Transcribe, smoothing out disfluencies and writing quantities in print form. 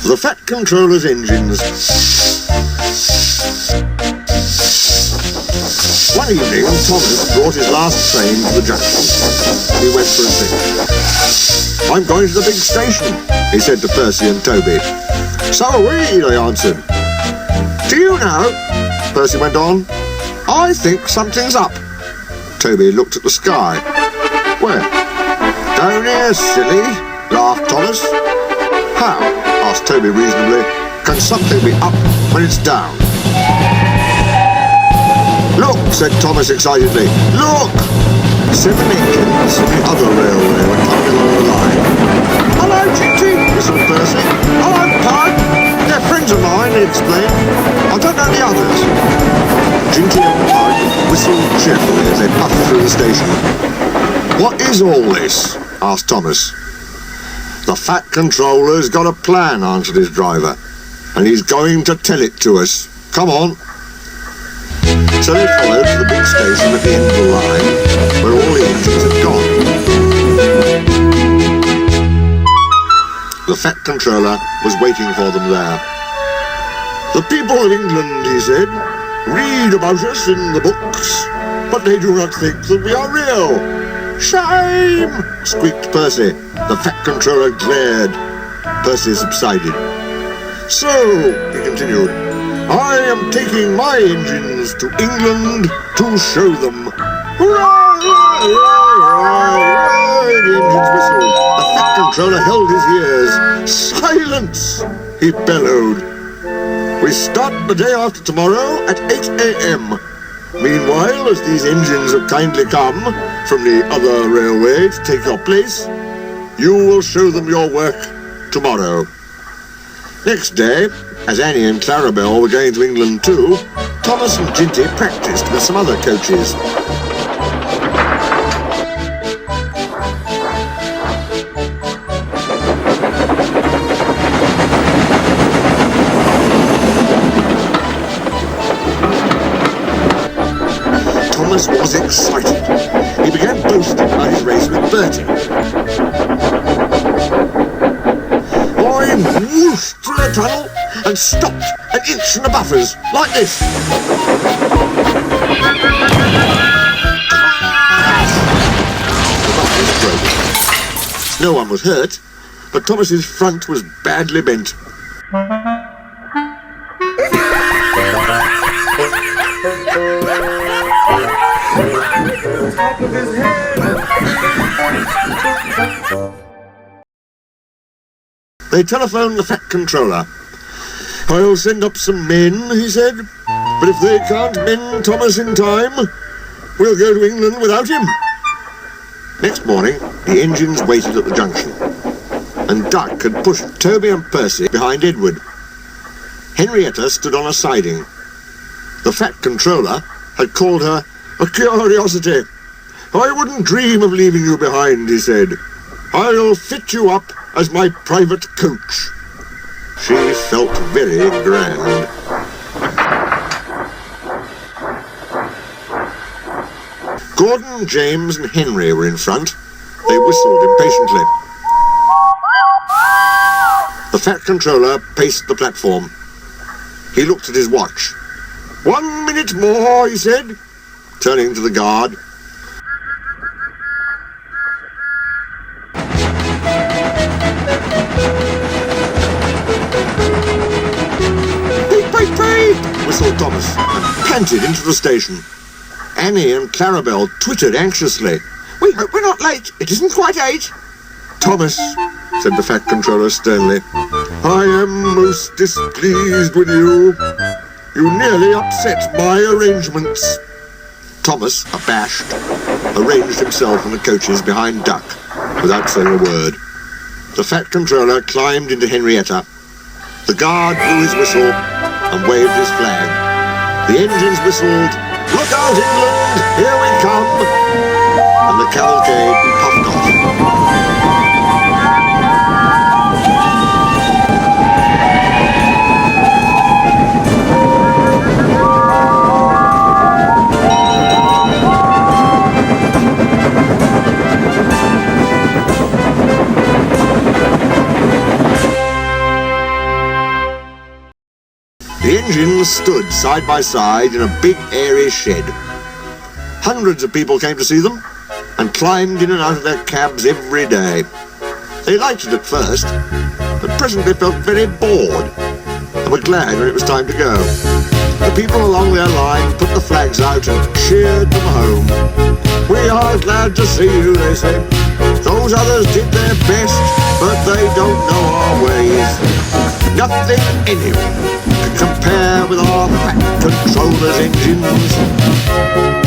The Fat Controller's engines. One evening, Thomas brought his last train to the junction. He went for a drink. "I'm going to the big station," he said to Percy and Toby. "So are we," they answered. "Do you know," Percy went on, "I think something's up." Toby looked at the sky. "Where?" "Down here, silly," laughed Thomas. "How?" asked Toby reasonably. "Can something be up when it's down?" "Look," said Thomas excitedly. "Look!" 7 engines from the other railway were coming along the line. "Hello, Ginty," whistled Percy. "Hello, Pug. They're friends of mine," he explained. "I don't know the others." Ginty and Pug whistled cheerfully as they puffed through the station. "What is all this?" asked Thomas. "The Fat Controller's got a plan," answered his driver, "and he's going to tell it to us. Come on." So they followed to the big station at the end of the line, where all the engines had gone. The Fat Controller was waiting for them there. "The people of England," he said, "read about us in the books, but they do not think that we are real." "Shame!" squeaked Percy. The Fat Controller glared. Percy subsided. "So," he continued, "I am taking my engines to England to show them." "Hurrah! Hurrah! Hurrah!" The engines whistled. The Fat Controller held his ears. "Silence!" he bellowed. "We start the day after tomorrow at 8 a.m. Meanwhile, as these engines have kindly come from the other railway to take your place, you will show them your work tomorrow." Next day, as Annie and Clarabelle were going to England too, Thomas and Ginty practised with some other coaches. Thomas was excited. He began boasting about his race with Bertie. "I whooshed through the tunnel and stopped an inch from the buffers, like this." The buffers broke. No one was hurt, but Thomas's front was badly bent. They telephoned the Fat Controller. "I'll send up some men," he said, "but if they can't mend Thomas in time, we'll go to England without him." Next morning, the engines waited at the junction, and Duck had pushed Toby and Percy behind Edward. Henrietta stood on a siding. The Fat Controller had called her a curiosity. "I wouldn't dream of leaving you behind," he said. "I'll fit you up as my private coach." She felt very grand. Gordon, James and Henry were in front. They whistled impatiently. The Fat Controller paced the platform. He looked at his watch. "1 minute more," he said, turning to the guard. Whistled Thomas and panted into the station. Annie and Clarabelle twittered anxiously. "We hope we're not late. It isn't quite 8. "Thomas," said the Fat Controller sternly, "I am most displeased with you. You nearly upset my arrangements." Thomas, abashed, arranged himself in the coaches behind Duck without saying a word. The Fat Controller climbed into Henrietta. The guard blew his whistle and waved his flag. The engines whistled, "Look out, England, here we come!" And the cavalcade puffed off. The engines stood side by side in a big airy shed. Hundreds of people came to see them and climbed in and out of their cabs every day. They liked it at first, but presently felt very bored and were glad when it was time to go. The people along their line put the flags out and cheered them home. "We are glad to see you," they said. "Those others did their best, but they don't know our ways. Nothing anywhere can compare with our Fat Controller's engines."